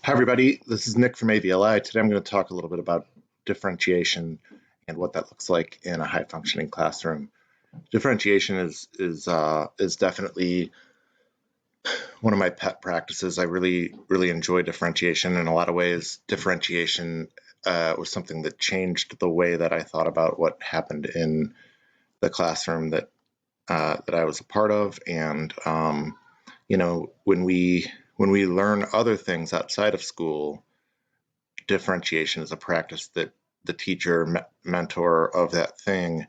Hi, everybody. This is Nick from AVLI. Today I'm going to talk a little bit about differentiation and what that looks like in a high-functioning classroom. Differentiation is definitely one of my pet practices. I really enjoy differentiation. In a lot of ways, differentiation was something that changed the way that I thought about what happened in the classroom that I was a part of. And when we learn other things outside of school, differentiation is a practice that the teacher mentor of that thing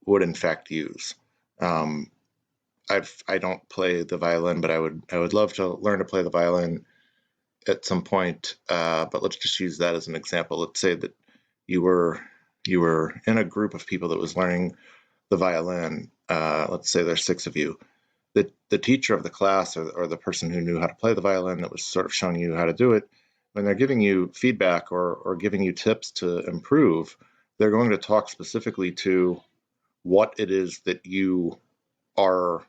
would in fact use. Um, I don't play the violin, but I would love to learn to play the violin at some point. But let's just use that as an example. Let's say that you were you were in a group of people that was learning the violin. Let's say there's six of you. The teacher of the class or the person who knew how to play the violin that was sort of showing you how to do it, when they're giving you feedback or giving you tips to improve, they're going to talk specifically to what it is that you are,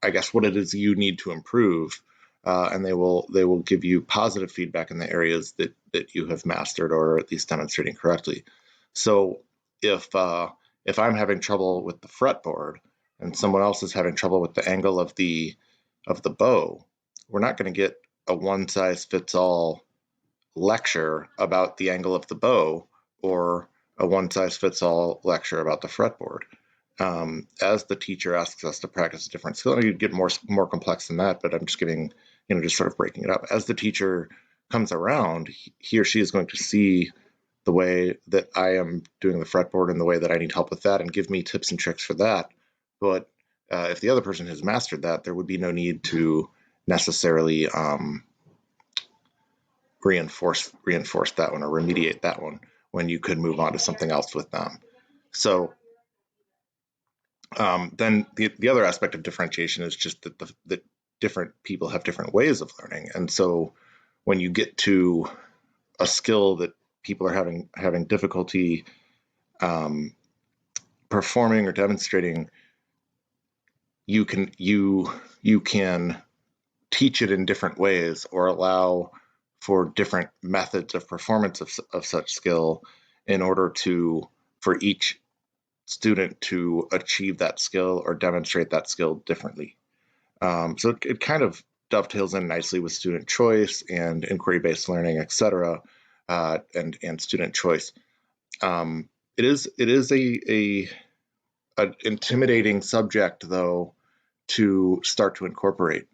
I guess, what it is you need to improve, and they will give you positive feedback in the areas that you have mastered or at least demonstrating correctly. So if I'm having trouble with the fretboard and someone else is having trouble with the angle of the bow, we're not going to get a one size fits all lecture about the angle of the bow or a one size fits all lecture about the fretboard. As the teacher asks us to practice a different skill, and you get more complex than that, but I'm just giving, just sort of breaking it up. As the teacher comes around, he or she is going to see the way that I am doing the fretboard and the way that I need help with that and give me tips and tricks for that. But if the other person has mastered that, there would be no need to necessarily reinforce that one or remediate that one when you could move on to something else with them. So then the other aspect of differentiation is just that the different people have different ways of learning. And so when you get to a skill that people are having difficulty performing or demonstrating, you can teach it in different ways or allow for different methods of performance of such skill in order for each student to achieve that skill or demonstrate that skill differently. So it kind of dovetails in nicely with student choice and inquiry-based learning, et cetera, and student choice. It is an intimidating subject, though, to start to incorporate.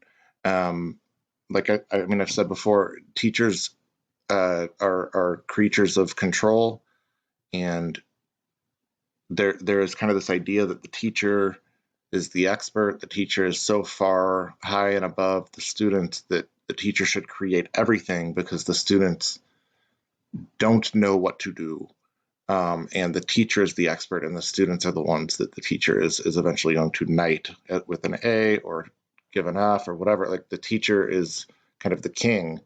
Like I mean, I've said before, teachers are creatures of control, and there is kind of this idea that the teacher is the expert. The teacher is so far high and above the students that the teacher should create everything because the students don't know what to do. And the teacher is the expert, and the students are the ones that the teacher is eventually going to knight with an A or give an F or whatever. Like the teacher is kind of the king,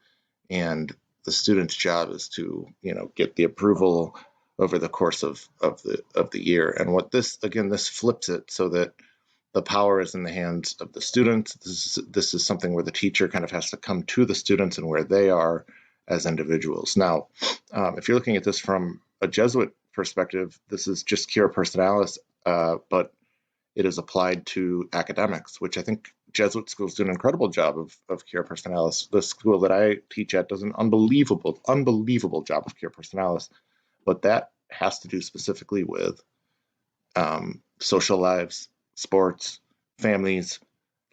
and the student's job is to get the approval over the course of the year. And what this flips it so that the power is in the hands of the students. This is something where the teacher kind of has to come to the students and where they are as individuals. Now, if you're looking at this from a Jesuit perspective, this is just Cura Personalis, but it is applied to academics, which I think Jesuit schools do an incredible job of Cura Personalis. The school that I teach at does an unbelievable job of Cura Personalis, but that has to do specifically with social lives, sports, families,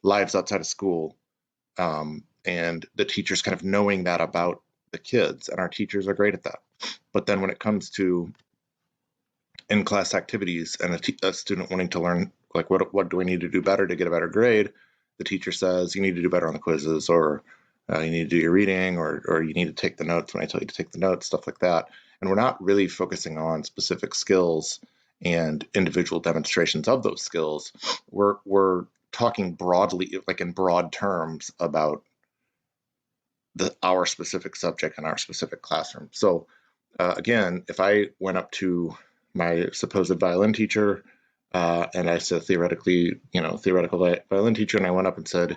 lives outside of school, and the teachers kind of knowing that about the kids, and our teachers are great at that. But then when it comes to in-class activities and a student wanting to learn, like, what do I need to do better to get a better grade? The teacher says, you need to do better on the quizzes, or you need to do your reading, or you need to take the notes when I tell you to take the notes, stuff like that. And we're not really focusing on specific skills and individual demonstrations of those skills. We're talking broadly, like in broad terms, about our specific subject and our specific classroom. So again, if I went up to my supposed violin teacher and I said theoretical violin teacher, and I went up and said,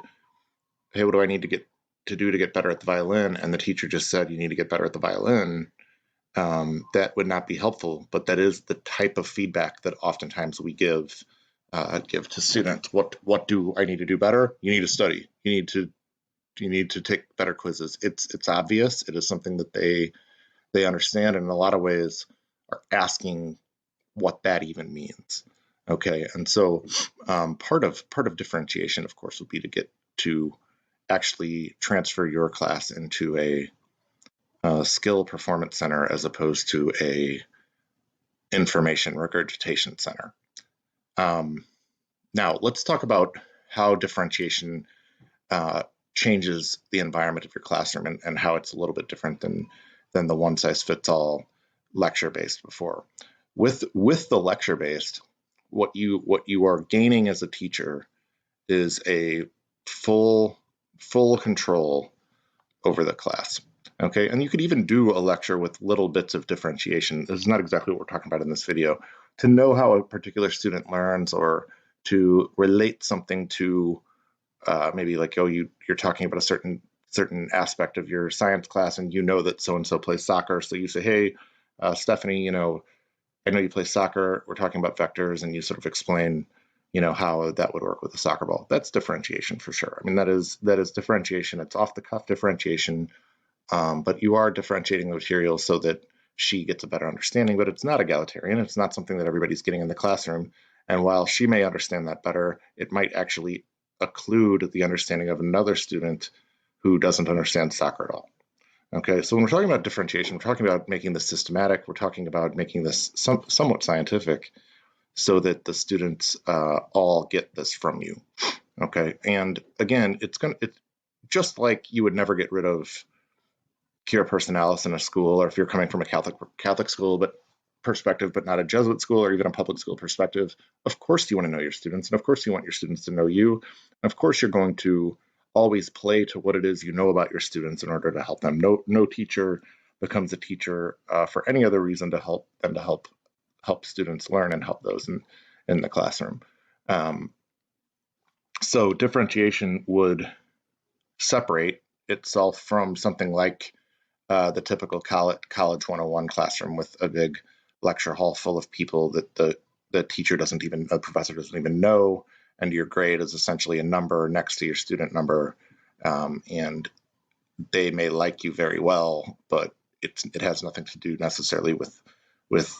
hey, what do I need to get to do to get better at the violin, and the teacher just said you need to get better at the violin, that would not be helpful. But that is the type of feedback that oftentimes we give to students. What do I need to do better? You need to study. You need to take better quizzes. It's obvious. It is something that they understand, and in a lot of ways are asking what that even means. Okay, and so part of differentiation, of course, would be to get to actually transfer your class into a skill performance center as opposed to a information regurgitation center. Now, let's talk about how differentiation changes the environment of your classroom, and how it's a little bit different than the one-size-fits-all lecture-based before. With the lecture-based, what you are gaining as a teacher is a full control over the class. Okay, and you could even do a lecture with little bits of differentiation. This is not exactly what we're talking about in this video. To know how a particular student learns, or to relate something to maybe like, oh, you're talking about a certain aspect of your science class, and you know that so-and-so plays soccer. So you say, hey, Stephanie, I know you play soccer. We're talking about vectors, and you sort of explain, how that would work with a soccer ball. That's differentiation for sure. I mean, that is differentiation. It's off the cuff differentiation. But you are differentiating the material so that she gets a better understanding, but it's not egalitarian. It's not something that everybody's getting in the classroom. And while she may understand that better, it might actually occlude the understanding of another student who doesn't understand soccer at all. Okay, so when we're talking about differentiation, we're talking about making this systematic. We're talking about making this somewhat scientific, so that the students all get this from you. Okay, and again, it's just like you would never get rid of pure personalis in a school, or if you're coming from a Catholic school perspective, but not a Jesuit school or even a public school perspective. Of course you want to know your students, and of course you want your students to know you. And of course you're going to always play to what it is you know about your students in order to help them. No teacher becomes a teacher for any other reason to help them to help students learn and help those in the classroom. So differentiation would separate itself from something like the typical college 101 classroom with a big lecture hall full of people that the professor doesn't even know, and your grade is essentially a number next to your student number, and they may like you very well, but it has nothing to do necessarily with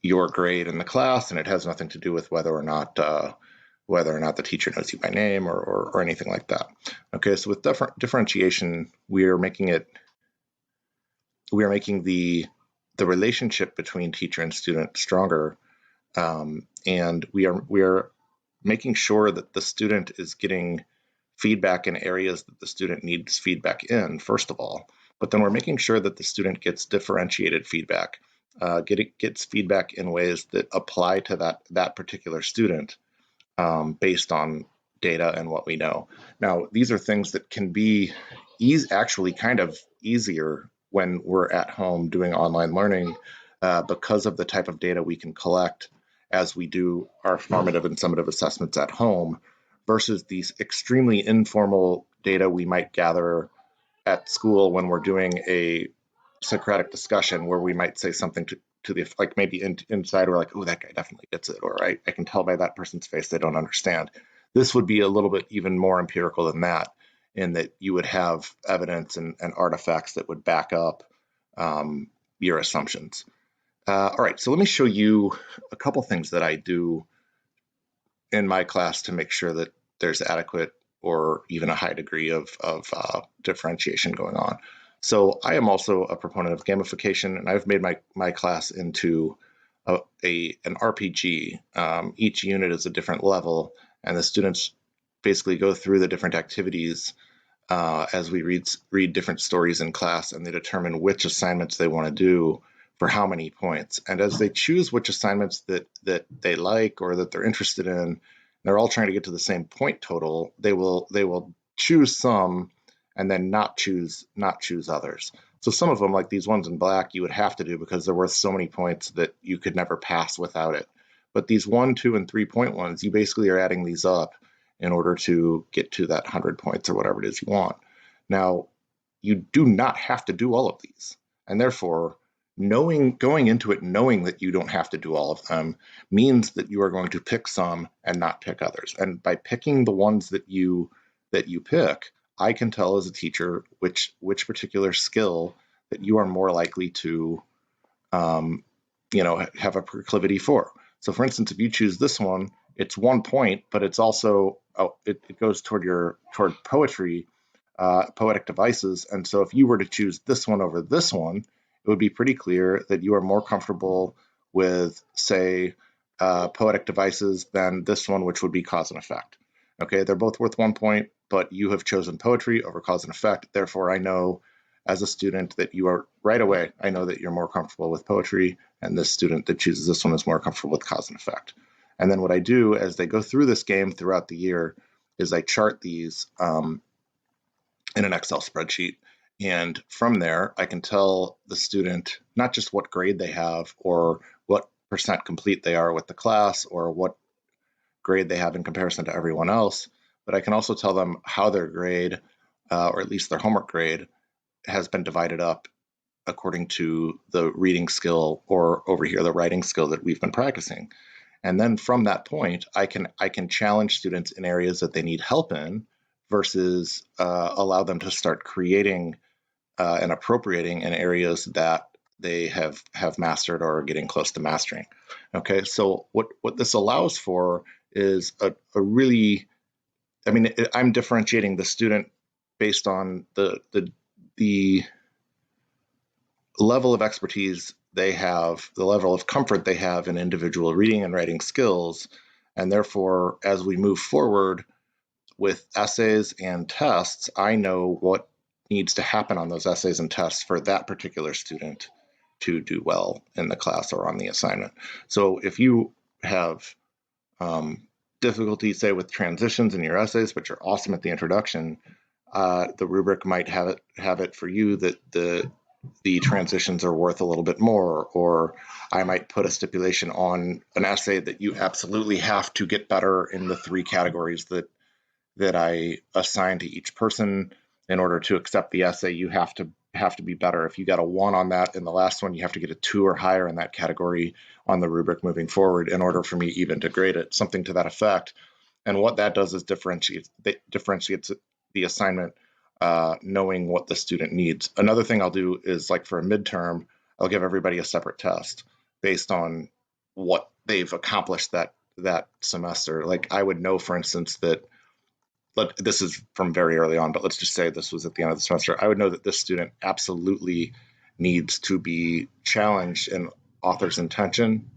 your grade in the class, and it has nothing to do with whether or not the teacher knows you by name or anything like that. Okay, so with differentiation, we are making the relationship between teacher and student stronger, and we are making sure that the student is getting feedback in areas that the student needs feedback in, first of all, but then we're making sure that the student gets differentiated feedback, gets feedback in ways that apply to that particular student, based on data and what we know. Now, these are things that can be actually kind of easier when we're at home doing online learning, because of the type of data we can collect as we do our formative and summative assessments at home, versus these extremely informal data we might gather at school when we're doing a Socratic discussion, where we might say something to the, like, maybe inside we're like, oh, that guy definitely gets it, or I can tell by that person's face they don't understand. This would be a little bit even more empirical than that, in that you would have evidence and artifacts that would back up your assumptions. All right, so let me show you a couple things that I do in my class to make sure that there's adequate or even a high degree of differentiation going on. So I am also a proponent of gamification, and I've made my class into an RPG. Each unit is a different level, and the students basically go through the different activities as we read different stories in class, and they determine which assignments they want to do for how many points. And as they choose which assignments that they like or that they're interested in, they're all trying to get to the same point total. They will choose some and then not choose others. So some of them, like these ones in black, you would have to do because they're worth so many points that you could never pass without it. But these 1, 2, and 3 point ones, you basically are adding these up in order to get to that 100 points or whatever it is you want. Now, you do not have to do all of these. And therefore, going into it knowing that you don't have to do all of them means that you are going to pick some and not pick others. And by picking the ones that you pick, I can tell as a teacher which particular skill that you are more likely to have a proclivity for. So for instance, if you choose this one, it's 1 point, but it's also it goes toward poetry, poetic devices. And so if you were to choose this one over this one, it would be pretty clear that you are more comfortable with, say, poetic devices than this one, which would be cause and effect. Okay, they're both worth 1 point, but you have chosen poetry over cause and effect. Therefore, I know as a student that you are right away, I know that you're more comfortable with poetry, and this student that chooses this one is more comfortable with cause and effect. And then what I do as they go through this game throughout the year is I chart these in an Excel spreadsheet. And from there, I can tell the student not just what grade they have or what percent complete they are with the class or what grade they have in comparison to everyone else, but I can also tell them how their grade, or at least their homework grade, has been divided up according to the reading skill, or over here, the writing skill that we've been practicing. And then from that point, I can challenge students in areas that they need help in versus allow them to start creating and appropriating in areas that they have mastered or are getting close to mastering. Okay, so what this allows for is a really, I mean, I'm differentiating the student based on the level of expertise they have, the level of comfort they have in individual reading and writing skills. And therefore, as we move forward with essays and tests, I know what needs to happen on those essays and tests for that particular student to do well in the class or on the assignment. So if you have difficulty, say, with transitions in your essays, but you're awesome at the introduction, the rubric might have it for you that the transitions are worth a little bit more, or I might put a stipulation on an essay that you absolutely have to get better in the 3 categories that I assign to each person. In order to accept the essay, you have to be better. If you got a 1 on that in the last one, you have to get a 2 or higher in that category on the rubric moving forward in order for me even to grade it, something to that effect. And what that does is differentiates the assignment, knowing what the student needs. Another thing I'll do is, like, for a midterm, I'll give everybody a separate test based on what they've accomplished that semester. Like, I would know, for instance, that, this is from very early on, but let's just say this was at the end of the semester. I would know that this student absolutely needs to be challenged in author's intention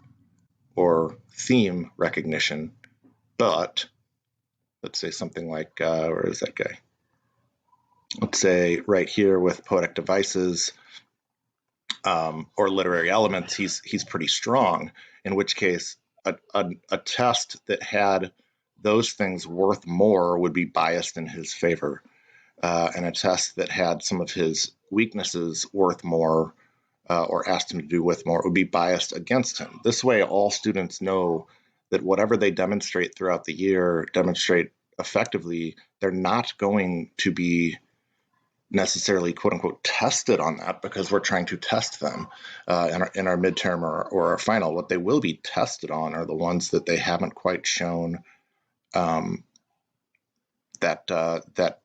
or theme recognition, but let's say something like, where is that guy? Let's say right here with poetic devices or literary elements, he's pretty strong, in which case a test that had those things worth more would be biased in his favor. And a test that had some of his weaknesses worth more or asked him to do with more would be biased against him. This way, all students know that whatever they demonstrate throughout the year, demonstrate effectively, they're not going to be necessarily quote unquote tested on that because we're trying to test them in our midterm or our final. What they will be tested on are the ones that they haven't quite shown that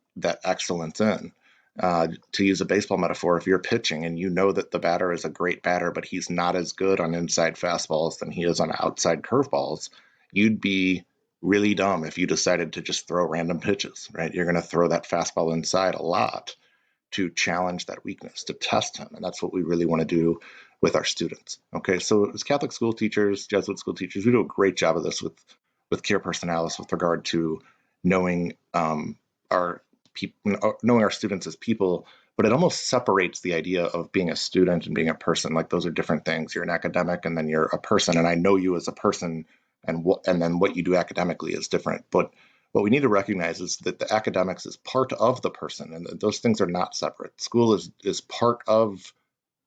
excellence in. To use a baseball metaphor, if you're pitching and you know that the batter is a great batter, but he's not as good on inside fastballs than he is on outside curveballs, you'd be really dumb if you decided to just throw random pitches, right? You're going to throw that fastball inside a lot to challenge that weakness, to test him. And that's what we really want to do with our students. Okay, so as Catholic school teachers, Jesuit school teachers, we do a great job of this with Care Personalis with regard to knowing knowing our students as people, but it almost separates the idea of being a student and being a person. Like, those are different things. You're an academic and then you're a person, and I know you as a person, and then what you do academically is different. But what we need to recognize is that the academics is part of the person, and those things are not separate. School is part of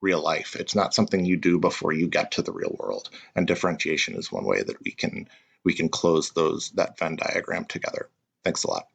real life. It's not something you do before you get to the real world. And differentiation is one way that we can close that Venn diagram together. Thanks a lot.